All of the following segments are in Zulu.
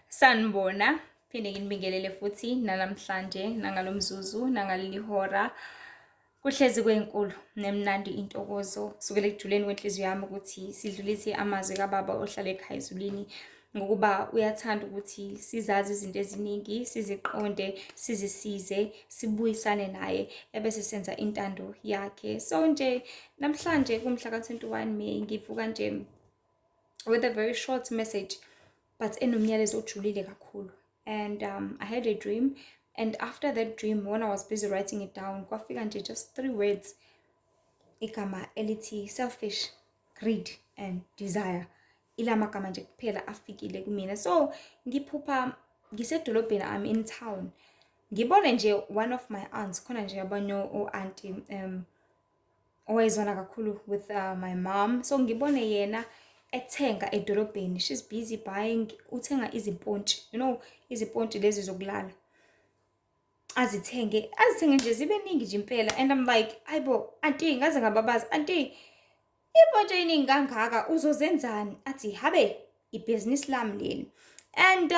Sanibona, phinde nginibingelele futhi namhlanje nangalomzuzu nangaleli hora. Kuhlezi kwenkulu nemnandi intokozo kusukela ekujuleni kwenhliziyo yami ukuthi sidlulise amazwi kababa ohlala ekhaya ezulwini, ngokuba uyathanda ukuthi sizazi izinto eziningi, siziqonde, sizisize, sibuyisane naye ebese senza intando yakhe. So nje namhlanje kumhla ka-21 May ngivuka nje with a very short message but enomyalezo ojulile kakhulu. And I had a dream, and after that dream, when I was busy writing it down, kwafika nje just 3 words, igama elithi selfish, greed and desire. Ila magama nje kuphela afikile kumina. So ngiphupha ngisedolobheni, I'm in town, ngibone nje one of my aunts, khona nje abanye o-auntie owayezwana kakhulu with my mom. So ngibone yena ethenga edolobheni, she's busy buying, uthenga izimpontshi, izimpontshi lezi zokulala, azithenge nje zibe ningi nje impela. And I'm like, ayibo auntie, ngaze ngababaza, auntie, impontshi eyiningi kangaka uzozenzani? Athi habe ibhizinisi lami leli. And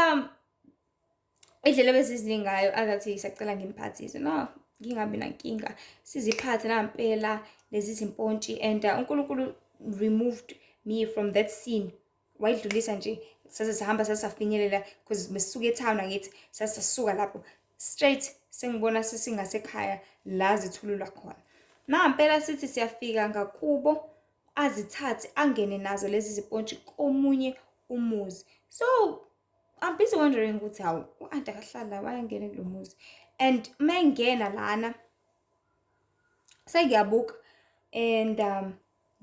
indlela beziziningi ngayo azathi sacela ngimphathise. No, ngingabi nankinga, siziphathe nampela lezi zimpontshi. And uNkulunkulu removed me from that scene. Wayidlulisa nje sase sihamba sasafinyelela because besisuka etown angithi sasasuka lapho straight sengibona sesingasekhaya la zithululwa khona. Nampela sithi siyafika ngakubo, azithathe angene nazo lezi zimpontshi komunye umuzi. So I'm busy wondering ukuthi hawu u-anti akahlala wayangena kulo muzi. And mengena lana sengiyabuka and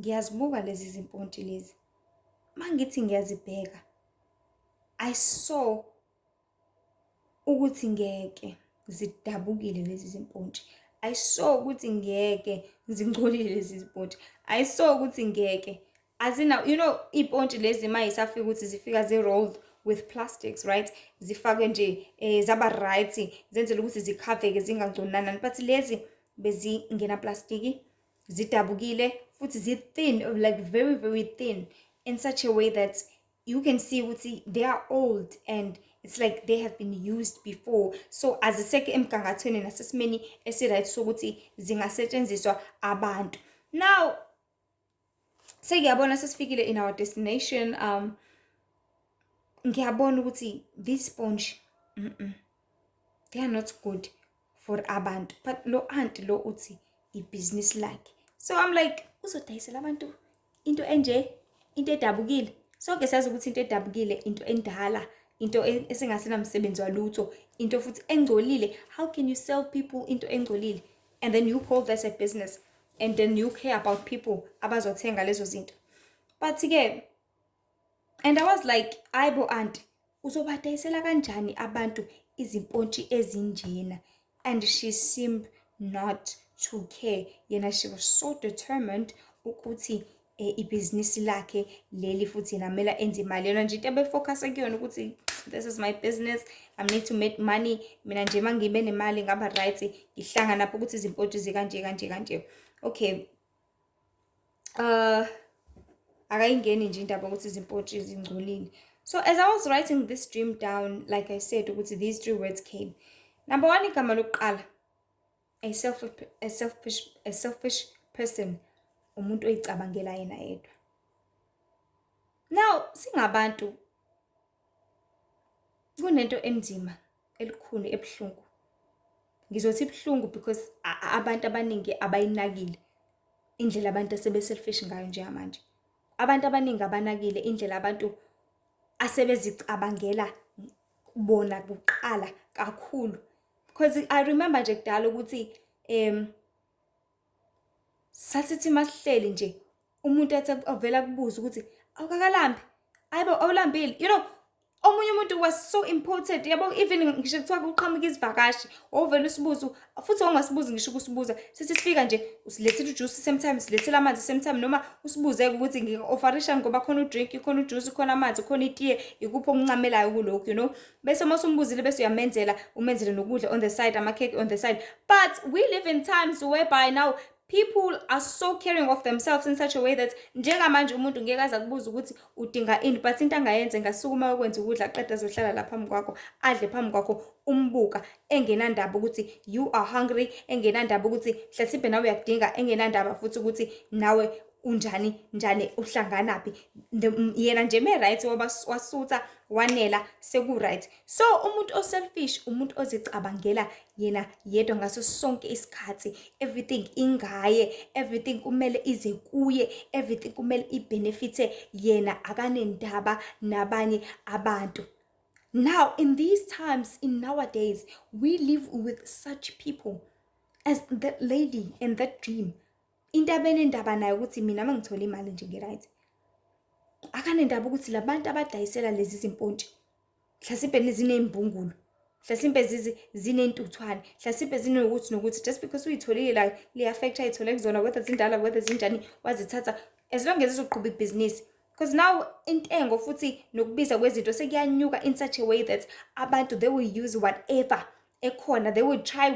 ngiyazibuka lezi zimpontshi lezi. Mangithi ngiyazibheka, I saw ukuthi ngeke zidabukile lezi zimpontshi. I saw ukuthi ngeke zingcolile lezi zimpontshi. I saw ukuthi ngeke azina, impontshi lezi mayisafika ukuthi zifika rolled with plastics, right? Zifakwe nje zaba right, zenzele ukuthi zikhaveke zingangconanani. But lezi bezingena plastiki, zidabukile futhi zi-thin, like very very thin, in such a way that you can see ukuthi they are old and it's like they have been used before. So aziseke emgangathweni nasesimeni esi-right sokuthi zingasetshenziswa abantu. Now sengiyabona sesifikile in our destination. Ngiyabona ukuthi this sponge they are not good for abantu, but lo auntie lo uthi ibhizinisi lakhe. So I'm like, uzodayisela abantu into enje, into edabukile? Sonke siyazi ukuthi into edabukile into endala, into esengasena msebenzi walutho, into futhi engcolile. How can you sell people into engcolile and then you call this a business and then you care about people abazothenga lezo zinto? But ke, and I was like, ayibo auntie, uzobadayisela kanjani abantu izimpontshi ezinjena? And she seemed not to care. Yena, she was so determined ukuthi ibhizinisi lakhe leli futhi yena mela enze imali. Yona nje into ebefocus kuyona ukuthi this is my business, I need to make money. Mina nje mangibe nemali ngaba right, ngihlanga lapho ukuthi izimpontshi zikanje kanje kanje. Okay, akayingeni nje indaba ukuthi izimpontshi zingcolile. So as I was writing this dream down, like I said, ukuthi these 3 words came. Number 1, igama lokuqala, a selfish person, umuntu oyicabangela yena yedwa. Now singabantu kunento enzima elikhulu ebuhlungu. Ngizothi ibuhlungu because abantu abaningi abayinakile indlela abantu asebe selfish ngayo nje manje. Abantu abaningi abanakile indlela abantu asebezicabangela kubona kuqala kakhulu. Because I remember nje kudala ukuthi sasithi masihleli nje umuntu athi avela kubuza ukuthi awukakalambi, ayibo awulambile. Omunye umuntu was so important, yabo, even ngisho kuthiwa kuqhamuka izivakashi ovela usibuza futhi ongasibuzi ngisho ukusibuza, sithi sifika nje usilethela ujuice sometimes, silethela amanzi sometimes, noma usibuze ukuthi ngi-offerisha ngoba khona udrink, khona ujuice, khona amanzi, khona itiye, ikuphi okuncamelayo kulokhu, bese masumbuzile bese uyamenzela, umenzele nokudla on the side, ama cake on the side. But we live in times whereby now People are so caring of themselves in such a way that njengamanje umuntu ngeke aze akubuza ukuthi udinga ini, but into angayenza ngasukuma ukwenza ukudla aqeda azohlala la phambi kwakho adle phambi kwakho umbuka engenandaba ukuthi you are hungry, engenandaba ukuthi mhlasimbe nawe uyakudinga, engenandaba futhi ukuthi nawe unjani njani uhlanganaphi. Yena nje right wasutha wanela seku right. So umuntu oselfish umuntu ozicabangela yena yedwa ngaso sonke isikhathi, everything ingaye, everything kumele ize kuye, everything kumele ibenefite yena, akanendaba nabanye abantu. Now in these times, in nowadays, we live with such people as that lady and that dream. Into abenendaba nayo ukuthi mina mangithola imali nje nge-right, akanendaba ukuthi labantu abadayisela lezi zimpontshi mhlasimbe nezinembungulu, mhlasimbe zinentuthwane, mhlasimbe zinokuthi nokuthi, just because uyitholile la li-affect ayithole kuzona, whether zindala whether zinjani wazithatha, as long as izoqhubeka ibhizinisi. Because now intengo futhi nokubiza kwezinto sekuyanyuka in such a way that abantu they will use whatever ekhona, they will try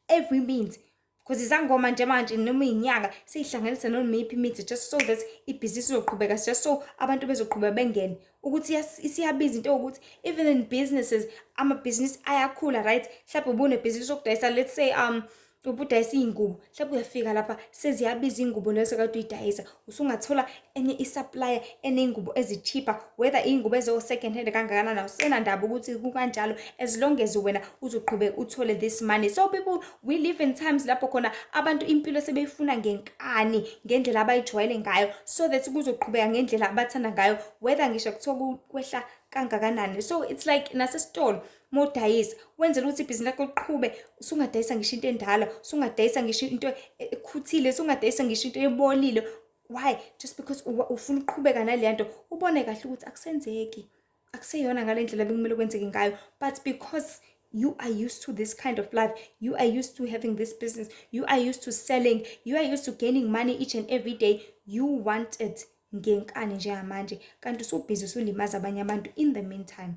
every means. Because izangoma nje manje noma inyanga seyihlanganisa noma iphi imithi just so that ibhizinisi izoqhubeka, just so abantu bezoqhubeka bengene, ukuthi isiyabiza into ukuthi even in businesses ama-business ayakhula, right? Mhlawumbe ubune business okudayisa, let's say ubudayisa iy'ngubo, mhlawumbe uyafika lapha seziyabiza iy'ngubo lezo kade uyidayisa, usungathola enye i-supplier eney'ngubo ezi-cheaper, whether iy'ngubo ezo-second hand kangakanani, awusenandaba ukuthi kukanjalo, as long as wena uzoqhubeka uthole this money. So people, we live in times lapho khona abantu impilo sebeyifuna ngenkani, ngendlela abayijwayele ngayo, so that kuzoqhubeka ngendlela abathanda ngayo, whether ngisho kuthiwa kwehla kangakanani. So it's like nasesitolo modayisa wenzela ukuthi ibhizinisi lakho liqhube, usungadayisa ngisho into endala, usungadayisa ngisho into ekhuthile, usungadayisa ngisho into ebolile. Why? Just because ufuna uqhubeka nale nto, ubone kahle ukuthi akusenzeki, akuseyona ngale ndlela bekumele kwenzeke ngayo, but because you are used to this kind of life, you are used to having this business, you are used to selling, you are used to gaining money each and every day, you want it ngenkani njengamanje, kanti usubhizi usulimaza abanye abantu in the meantime,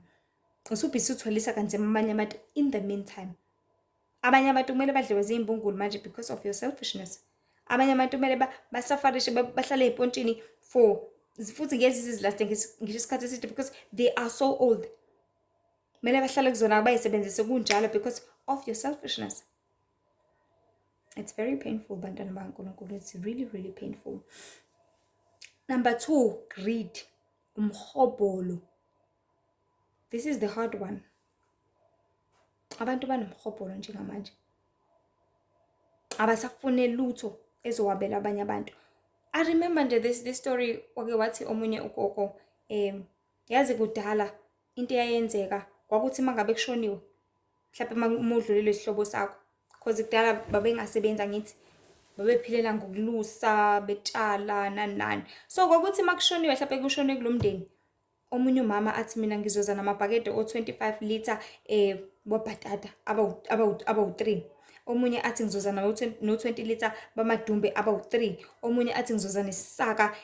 usubhizi uthwalisa kanzima abanye abantu in the meantime. Abanye abantu kumele badliwe zimbungulu manje because of your selfishness. Abanye abantu kumele basafarishe bahlale epontshini for futhi ngezi zizilahle ngisho isikhathi eside because they are so old. Kumele bahlale kuzona bayisebenzise kunjalo because of your selfishness. It's very painful, bantwana bakaNkulunkulu. It's really, really painful. Number 2, greed, umhobolo. This is the hard one. Abantu banomhobolo njengamanje, abasafune lutho ezowabela abanye abantu. I remember nje this story wake wathi omunye ugogo yazi kudala into eyayenzeka kwakuthi mangabe kushoniwe, mhlawumbe umudlulile isihlobo sakho, because kudala babengasebenza ngithi babephilela ngokulusa betshala nani. So kwakuthi makushoniwe, mhlawumbe kushone kulomndeni, omunye umama athi mina ngizoza namabhakede o-25 liter wabhatata abawu-3, omunye athi ngizoza no-20 liter bamadumbe abawu-3, omunye athi ngizoza nesisaka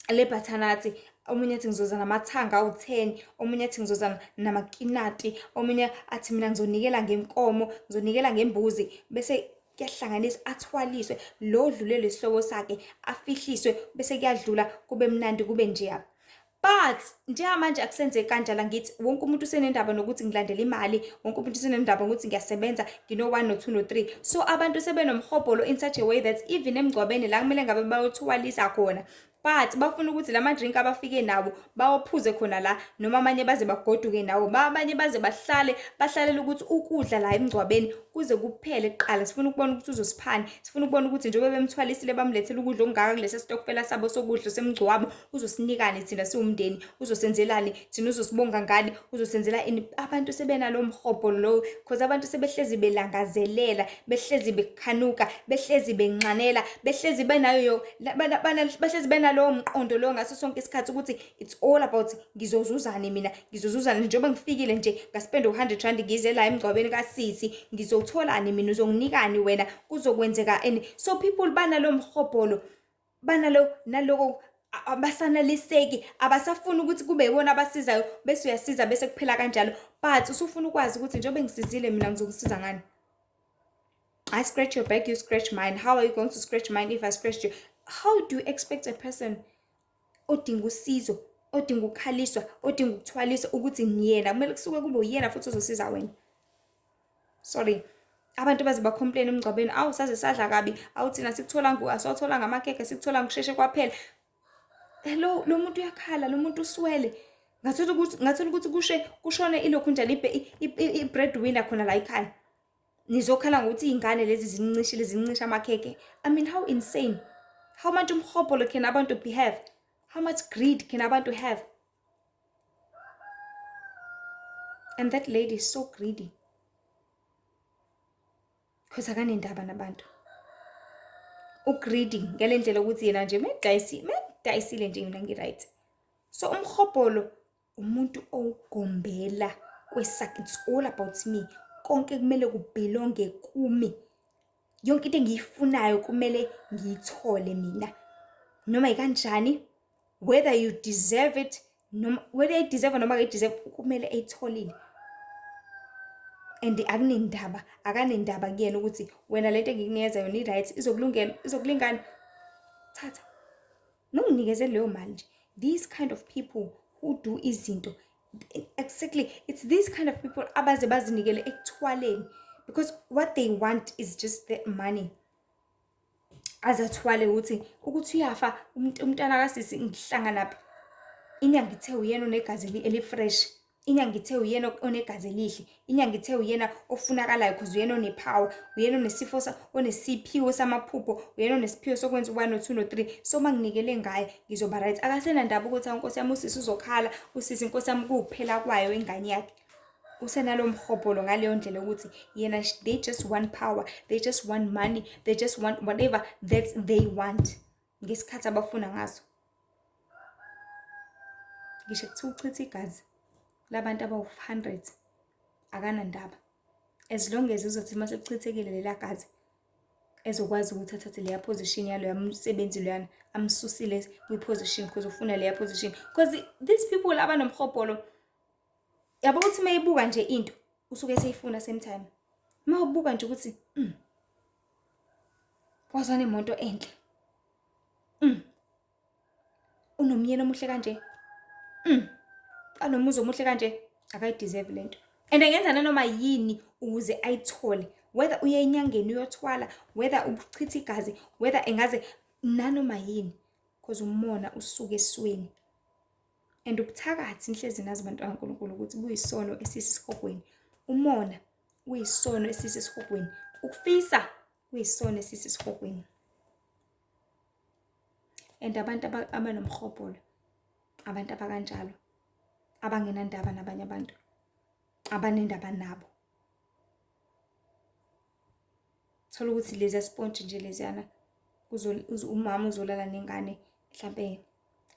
lebhathanathi, omunye athi ngizoza namathanga awu-10, omunye athi ngizoza namakinati, omunye athi mina ngizonikela ngenkomo, ngizonikela ngembuzi, bese kuyahlanganiswa athwaliswe lo dlulele isihlobo sakhe, afihliswe bese kuyadlula kube mnandi kube njeya. But njengamanje akusenzeki kanjalo, ngithi wonke umuntu usenendaba nokuthi ngilandela imali, wonke umuntu usenendaba ngokuthi ngiyasebenza, ngino 1 no 2 no 3. So abantu sebenomhobolo in such a way that even emgcwabeni la kumele ngabe bayothwalisa khona, but bafuna ukuthi lama drink abafike nawo bawophuze khona la, noma amanye baze bagoduke nawo, abanye baze bahlalela ukuthi ukudla la emgcwabeni kuze kuphele kuqala. Sifuna ukubona ukuthi uzosiphani, sifuna ukubona ukuthi njengoba bemthwalisile bamlethele ukudla okungaka kulesi stokfela sabo sokudla semgcwabo, uzosinikani thina siwumndeni, uzosenzelani thina, uzosibonga ngani, uzosenzela ini. Abantu sebenalo mhobolo lo, because abantu sebehlezi belangazelela, behlezi bekhanuka, behlezi benxanela, behlezi benayo behlezi benalo mqondo lo ngaso sonke isikhathi ukuthi it's all about ngizozuzani mina, ngizozuzani njengoba ngifikile nje ngaspend 100 rand ngize la emgcwabeni kasisi, ngizotholani mina, uzonginikani wena, kuzokwenzeka ini. So people banalo mhobolo, banalo naloko abasanaliseki, abasafuni ukuthi kube yibona abasizayo bese uyasiza bese kuphela kanjalo, but usufuna ukwazi ukuthi njengoba ngisizile mina ngizokisiza ngani. I scratch your back, you scratch mine. How are you going to scratch mine if I scratched you? How do you expect a person odinga usizo, odinga ukukhaliswa, odinga ukuthwaliswa ukuthi ngiyena kumele kusuke kube uyena futhi ozosiza wena? Sorry. Abantu baze bacomplain emgcwabeni, awu saze sadla kabi, awu thina sikuthola asawathola ngamakhekhe, sikuthola ngisheshe kwaphela. Hello, lo muntu uyakhala, lo muntu uswele. Ngathola ukuthi kushone ilokhu njalo i-breadwinner khona la ekhaya. Nizokhala ngokuthi iy'ngane lezi zincisha amakhekhe. I mean, how insane. How much umhobholo can abantu behave? How much greed can abantu have? And that lady is so greedy. Because akanendaba nabantu. Ugreedy ngale ndlela ukuthi yena nje medayisile nje mina ngi-right. So umhobholo umuntu ogombela kwesakhe. It's all about me. Konke kumele kubelonge kumi. Yonke into engiyifunayo kumele ngiyithole mina. Noma ikanjani, whether you deserve it, whether you deserve noma ungayideserve, kumele ayitholile. And akanendaba kuyena ukuthi wena lento engikunikeza yona i-right izokulingana. Thatha. Nonginikeze leyo mali nje. These kind of people who do izinto, exactly, it's these kind of people abaze bazinikele ekuthwaleni, because what they want is just the money. Azathwale ukuthi uyafa umntana kasisi ngihlanganaphi. Inyanga ithe uyena onegazi elifresh. Inyanga ithe uyena onegazi elihle. Inyanga ithe uyena ofunakalayo because uyena onepower, uyena onesifo onesiphiwo samaphupho, uyena onesiphiwo sokwenza 1 no 2 no 3. So manginikele ngaye ngizoba right. Akasena ndaba ukuthi inkosi yami usisi uzokhala, usisi inkosi yami kuphela kwayo ingane yakhe. Usenalo mhobholo ngaleyo ndlela ukuthi yena they just want power, they just want money, they just want whatever that they want ngesikhathi abafuna ngaso. Ngisho kuthi uchitha igazi labantu abawu-100 akanandaba, as long as uzothi mase kuchithekile lela gazi ezokwazi ukuthi athathe leya position yaloya msebenzi loyana amsusile kwi-position because ufuna leya position. Because these people abanomhobholo, yabo ukuthi mayibuka nje into usuke eseyifuna same time. Mawubuka nje ukuthi wazana imoto enhle, unomyeni omuhle kanje, anomuzi omuhle kanje, akayideserve lento. And engenza nanoma yini ukuze ayithole, whether uye enyangeni uyothwala, whether uchitha igazi, whether engaze nanoma yini, because umona usuke esweni. And ubuthakathi inhlezi nazi abantu kaNkulunkulu ukuthi buyisono esisesihogweni. Umona uyisono esisesihogweni. Ukufisa kuyisono esisesihogweni. And abantu abanomhobholo, abantu abakanjalo, abangenandaba nabanye abantu, abanendaba nabo. Thola ukuthi lezi sponge nje leziyana umama uzolala nengane mhlambe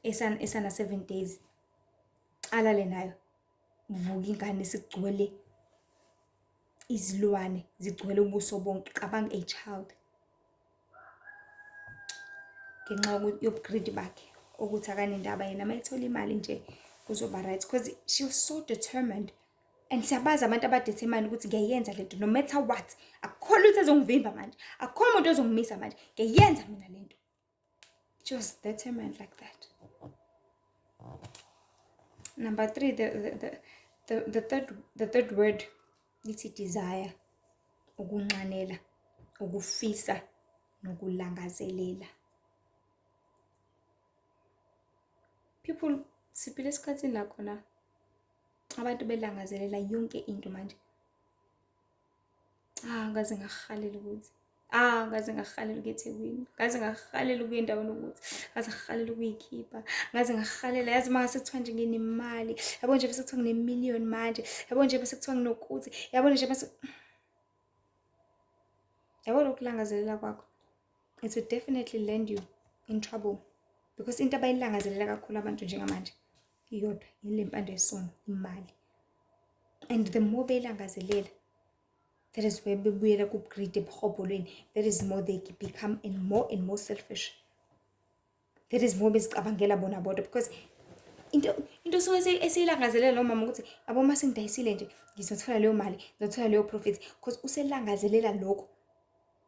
esana 7 days. Alale nayo. Vuka ingane sigcwele izilwane, zigcwele ubuso bonke, cabanga a child. Ngenxa yobugreed bakhe ukuthi akanendaba yena mayithola imali nje kuzoba right, because she was so determined. And siyabazi abantu abadetermined ukuthi ngiyayenza lento no matter what. Akukho lutho ezongivimba manje, akukho umuntu ozongimisa manje, ngiyayenza mina lento. She was determined like that. Number 3, the third word, it's desire. Ukunqanela, ukufisa, nokulangazelela. People siphila esikhathini la khona abantu belangazelela yonke into manje. Ngaze ngahalela ukuthi ngaze ngahalela ukuya eThekwini, ngaze ngahalela ukuya endaweni ukuthi, ngaze ngahalela ukuyikhipha, ngaze ngahalela yazi mase kuthiwa nje nginemali, yabo nje bese kuthiwa ngine-1,000,000 manje, yabo nje bese kuthiwa nginokuthi, yabo nje bese yabo lokulangazelela kwakho, it will definitely land you in trouble, because into abayilangazelela kakhulu abantu njengamanje iyodwa ile mpande yesono, imali. And the more beyilangazelela, that is where bebuyela kubugreed ebuhobholweni. That is more they become and more selfish. That is more bezicabangela bona bodwa, because into so eseyilangazelela lo mama ukuthi abo mase ngidayisile nje ngizothola leyo mali, ngizothola leyo profit, because uselangazelela lokho.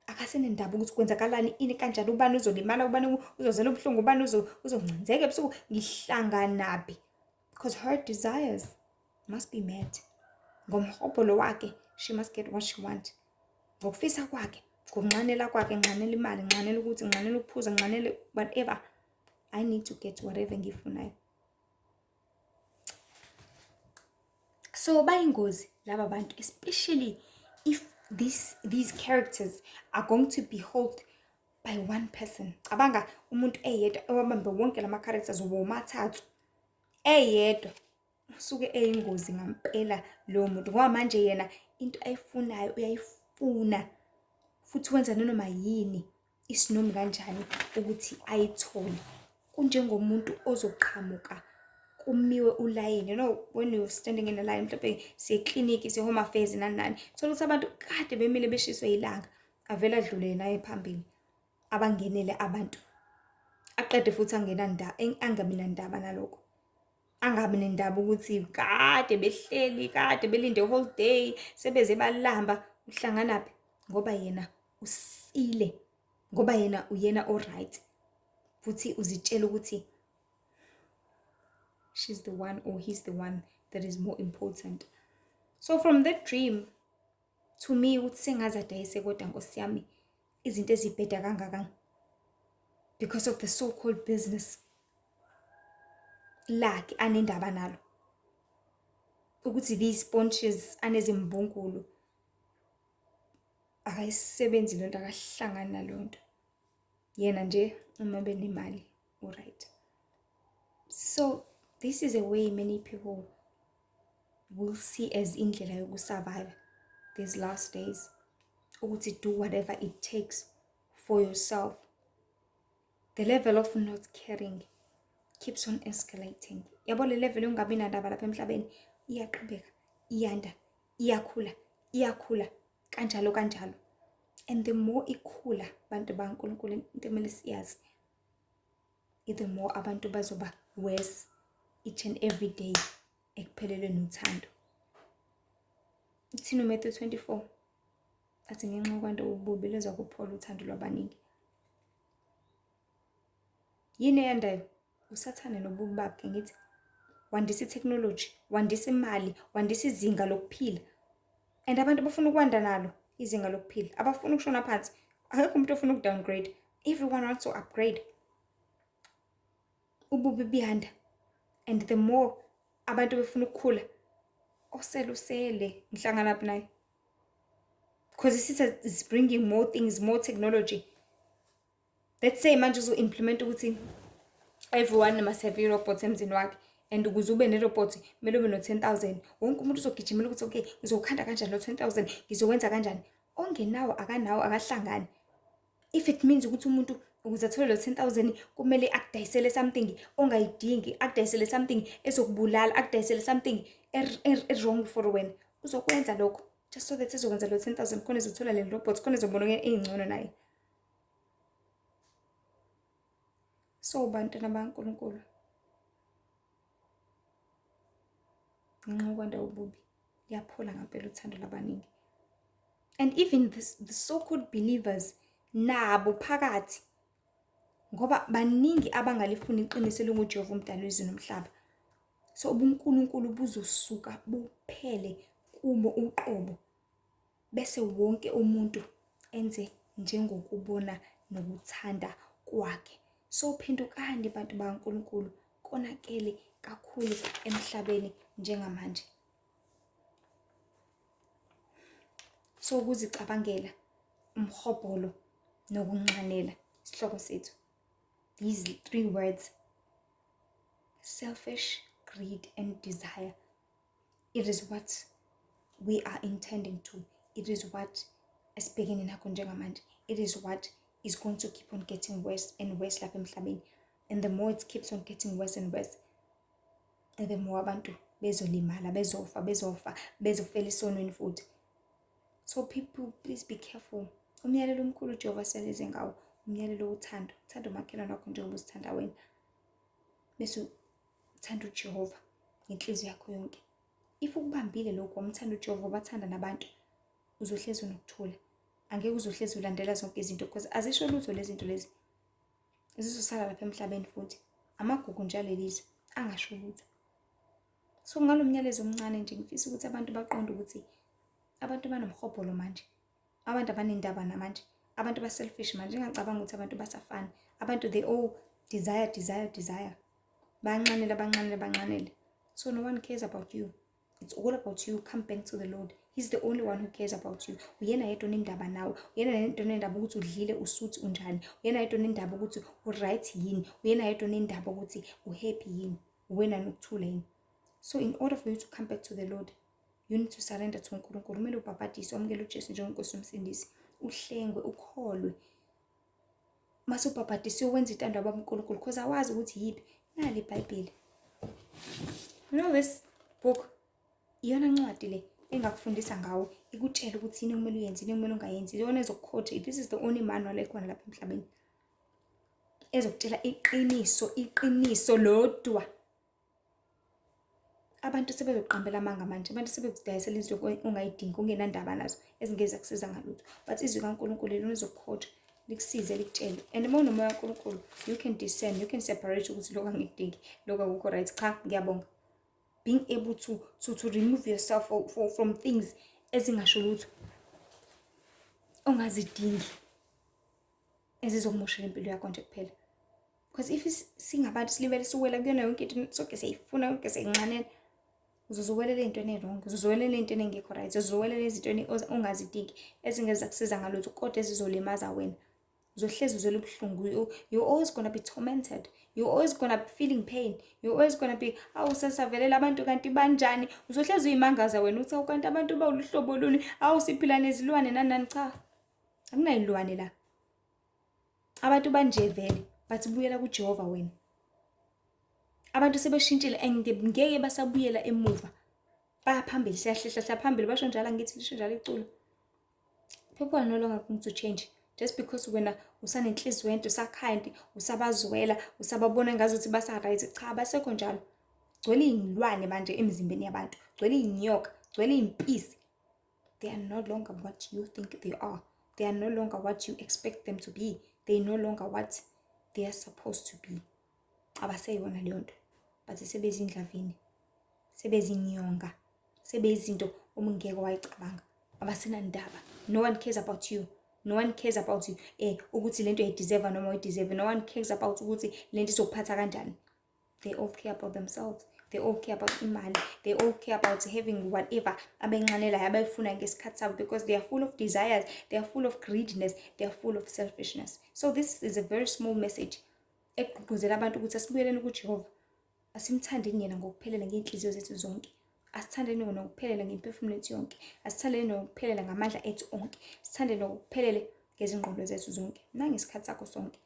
akasenendaba ukuthi kwenzakalani ini kanjani, ubani uzolimala, ubani uzozela ubuhlungu, ubani uzongcinzeka ebusuku, ngihlanganaphi. Because her desires must be met. Ngomhobholo wakhe, she must get what she want. Ngokufisa kwakhe, ngokunxanela kwakhe, nxanela imali, nxanela ukuthi, nxanela ukuphuza, nxanela whatever. I need to get whatever ngifunayo. So bayingozi laba bantu, especially if these characters are going to be held by one person. Abanga umuntu eyedwa owabambe wonke lama characters womathathu. Eyedwa usuke eyingozi ngampela lo muntu ngoba manje yena into ayifunayo uyayifuna futhi wenza noma yini isinomi kanjani ukuthi ayithole. Kunjengomuntu ozoqhamuka kumiwe ulayini, when you're standing in a line, mhlawumbe siye clinic, siye home affairs nani, thola ukuthi abantu kade bemile beshiswe ilanga, avela adlule naye phambili, abangenele abantu, aqede futhi angabi nandaba nalokho, angabi nendaba ukuthi kade behleli, kade belinde whole day, sebeze balamba. Uhlanganaphi? Ngoba yena usile, ngoba yena uyena alright, futhi uzitshela ukuthi she's the one or he's the one that is more important. So from that dream, to me, ukuthi sengaze adayise kodwa Nkosi yami izinto ezibheda kangaka because of the so-called business lakhe anendaba nalo, ukuthi these sponges anezimbungulu akayisebenzi lento, akahlangani nalonto, yena nje uma benemali, alright. So this is a way many people will see as indlela yokusurvive these last days, ukuthi do whatever it takes for yourself. The level of not caring keeps on escalating. Yabo le level ungabi nandaba lapha emhlabeni iyaqhubeka, iyanda, iyakhula kanjalo. And the more ikhula bantu baNkulunkulu, into emele siyazi, the more abantu bazoba worse each and every day ekupheleleni uthando. Uthini uMatthew 24 athi ngenxa kwento ububi leza kuphola uthando lwabaningi. Yini eyandayo? Usathane nobubi bakhe. Ngithi wandisa technology, wandisa imali, wandisa izinga lokuphila, and abantu bafuna ukwanda nalo izinga lokuphila, abafuna ukushona phansi. Akekho umuntu ofuna ukudowngrade, everyone wants to upgrade. Ububi biyanda, and the more abantu befuna ukukhula, usele ngihlangana naye, because it's bringing more things, more technology. Let's say manje uzo implement ukuthi everyone must have i-robot emzini wakhe, and ukuze ube ne-robot kumele ube no-10,000. Wonke umuntu uzogijimela ukuthi okay, ngizokhanda kanjani lo 10,000, ngizokwenza kanjani. Ongenawo akanawo, akahlangani. If it means ukuthi umuntu ukuze athole lo 10,000 kumele akudayisele something ongayidingi, akudayisele something ezokubulala, akudayisele something wrong for wena, uzokwenza lokho just so that ezokwenza lo 10,000 khona ezothola le robot, khona ezobona engcono naye. So bantwana baNkulunkulu, ngenxa kwanda ububi liyaphola ngampela uthando labaningi. And even the so-called believers nabo phakathi, ngoba baningi abangalifuni iqiniso linguJehova umdali wezulu nomhlaba. So ubuNkulunkulu buzosuka buphele kubo uqobo, bese wonke umuntu enze njengokubona nokuthanda kwakhe. So phendukani bantu baNkulunkulu, konakele kakhulu emhlabeni njengamanje. So ukuzicabangela, umhobholo nokunxanela, isihloko sethu. These 3 words: selfish, greed, and desire. It is what we are intending to. It is what esibhekene nakho njengamanje. It is what is going to keep on getting worse and worse lapha emhlabeni. And the more it keeps on getting worse and worse, and the more abantu bezolimala, bezofela isonweni futhi. So people, please be careful. Umyalelo omkhulu uJehova seleze ngawo, umyalelo wothando. Uthanda umakhelwane wakho njengoba uzithanda wena. Bese uthanda uJehova ngenhliziyo yakho yonke. If ukubambile lokho, umthanda uJehova, bathanda nabantu, uzohlezi unokuthula. angeke uzohlezi ulandela zonke izinto because azisho lutho lezi zinto lezi zizosala lapha emhlabeni futhi amagugu njalo lelizwe angasho lutho. So ngalo myalezo omncane nje ngifisa ukuthi abantu baqonde ukuthi abantu banomhobholo manje, abantu abanendaba namanje, abantu ba-selfish manje. Ngingacabanga ukuthi abantu basafana, abantu they all desire, banqanele. So no one cares about you. It's all about you. Come back to the Lord. He's the only one who cares about you. Uyena yedwa onendaba nawe, uyena yedwa onendaba ukuthi udlile usuthi unjani, uyena yedwa onendaba ukuthi u-right yini, uyena yedwa onendaba ukuthi u-happy yini, wena nokuthula yini. So in order for you to come back to the Lord, you need to surrender to uNkulunkulu. Kumele ubhabhadise, wamukele uJesu njengoNkosi nomsindisi, uhlengwe, ukholwe. Mase ubhabhadise uwenza intando yabaNkulunkulu because awazi ukuthi yiphi. Nali iBhayibheli. You know this book, iyona ncwadi le engakufundisa ngawo, ikutshela ukuthi yini okumele uyenze, yini okumele ungayenzi. Iyona ezokucoach. This is the only manual ekhona lapha emhlabeni ezokutshela iqiniso lodwa. Abantu sebezoqambela amanga manje, abantu sebekudayisela izinto ongayidingi, ungenandaba nazo, ezingeza kusiza ngalutho. But izwi kaNkulunkulu lelo lizokucoach, likusize, likutshele. And uma unomoya kaNkulunkulu, you can discern, you can separate ukuthi lokho angikudingi, lokho akukho right. Cha, ngiyabonga. Being able to remove yourself from things ezingasho lutho, ongazidingi, ezizokumoshela impilo yakho nje kuphela. Because if singabantu silibele siwela kuyona yonke into sonke siyayifuna, yonke siyayinqanela, uzozuwelela ey'ntweni ey'wrong, uzozuwelela ey'ntweni engekho right, uzozuwelela ezintweni ongazidingi ezingeza kusiza ngalutho kodwa ezizolimaza wena. Uzohlezi uzwela ubuhlungu. You're always gonna be tormented. You're always gonna be feeling pain. You're always gonna be, awu sesavelela abantu kanti banjani. Uzohlezi uyimangaza wena uthi kanti abantu bawuluhlobo luni, awu siphila nezilwane nani. Cha, akunayilwane la. Abantu banje vele bathi buyela kuJehova wena. Abantu sebeshintshile ngeke basabuyela emuva. Bayaphambili, siyahlehla siyaphambili, basho njalo angithi lisho njalo iculo. People are no longer going to change. Just because wena usanenhliziyo ento, usakind, usabazwela, usababona ngazuthi basa-right. Cha, basekho njalo. Gcwele iy'lwane manje emzimbeni yabantu, gcwele iy'nyoka, gcwele iy'mpisi. They are no longer what you think they are. They are no longer what you expect them to be. They are no longer what they are supposed to be. Abaseyona leyo nto, but sebezindlavini, sebezinyonga, sebeyizinto ngeke wayicabanga. Abasenandaba. No one cares about you. No one cares about you. Ukuthi lento uyayideserve noma uyideserve. No one cares about ukuthi lento izokuphatha kanjani. They all care about themselves. They all care about imali. They all care about having whatever abenqanela abayifuna ngesikhathi sabo, because they are full of desires. They are full of greediness. They are full of selfishness. So this is a very small message egqugquzela abantu ukuthi asibuyeleni kuJehova. Asimthandeni yena ngokuphelela ngeenhliziyo zethu zonke. Asithandeni ngokuphelela ngemphefumulo yethu yonke. Asithandeni ngokuphelela ngamandla ethu onke. Sithandeni ngokuphelele ngezingqondo zethu zonke. Nangesikhathi sakho sonke.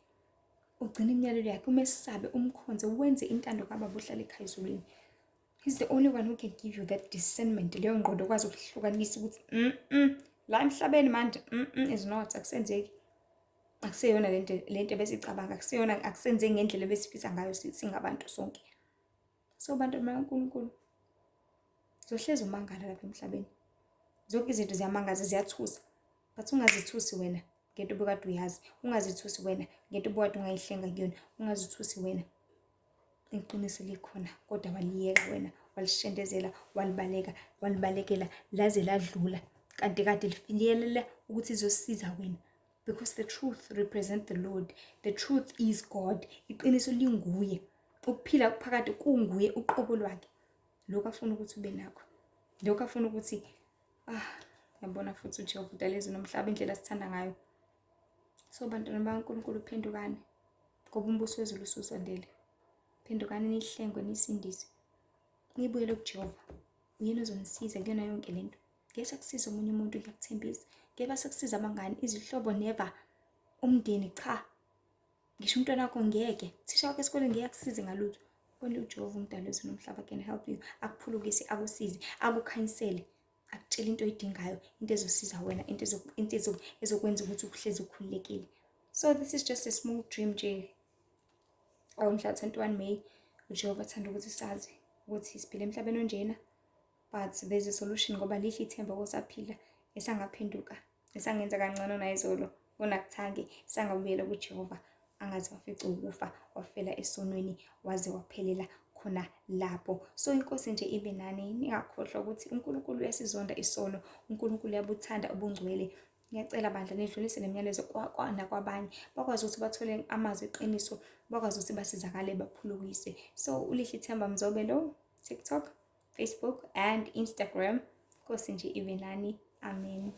Ugcina imiyalelo yakhe, umesabe, umkhonze, wenze intando kaBaba ohlala ekhaya ezulwini. He's the only one who can give you that discernment. Leyo ngqondo kwazi ukuhlukanisa ukuthi la emhlabeni manje is not, akusenzeki. Akuseyona lento besicabanga, akuseyona, akusenzeki ngendlela besifisa ngayo singabantu sonke. So bantu bakaNkulunkulu, uzohlezi umangala lapha emhlabeni. Zonke izinto ziyamangaza, ziyathusa. But ungazithusi wena ngento obukade uyazi. Ungazithusi wena ngento obukade ungayihlenga kuyona. Ungazithusi wena iqiniso likhona kodwa waliyeka wena, walishendezela, walibalekela laze ladlula. Kanti kade lifinyelela ukuthi izosiza wena. Because the truth represents the Lord. The truth is God. Iqiniso linguye. Ukuphila phakathi kunguye uqobo lwakhe. Lokho afuna ukuthi ube nakho. Lokho afuna ukuthi yabona futhi uJehova udaleze nomhlaba indlela sithanda ngayo. So bantwana bakaNkulunkulu, phendukani ngoba umbuso wezulu ususondele. Phendukani nihlengwe nisindise. Ngibuyele kuJehova. Uyena ozonisiza kuyona yonke lento. Ngeke sakusiza omunye umuntu, ngiyakuthembisa. Ngeke sakusiza abangani, izihlobo never. Umndeni cha. Ngisho umntwana wakho ngeke. Thisha wakho esikoleni ngeke akusize ngalutho. Bonke uJehova umdali wezulu nomhlaba can help you. Akuphulukise, akusize, akukhanyisele. Akutshela into oyidingayo, into ezosiza wena, into ezokwenza ukuthi uhlezi ukhululekile. So this is just a small dream nje. Mhla 21 May, uJehova uthanda ukuthi sazi ukuthi siphila emhlabeni onjena, but there's a solution ngoba lihle ithemba kosaphila esangaphenduka esangenza kangcono nayizolo, unakuthange sangabuyela kuJehova, angaze wafica ukufa, wafela esonweni waze waphelela khona lapho. So inkosi nje ibe nani, ningakhohlwa ukuthi uNkulunkulu uyasizonda isono, uNkulunkulu uyabuthanda ubungcwele. Ngiyacela bandla nidlulise nemiyalezo nakwabanye, bakwazi ukuthi bathole amazwi eqiniso, bakwazi ukuthi basizakale baphulukiswe. So uLihle Themba Mzobelo, TikTok, Facebook and Instagram. Inkosi nje ibe nani. Amen.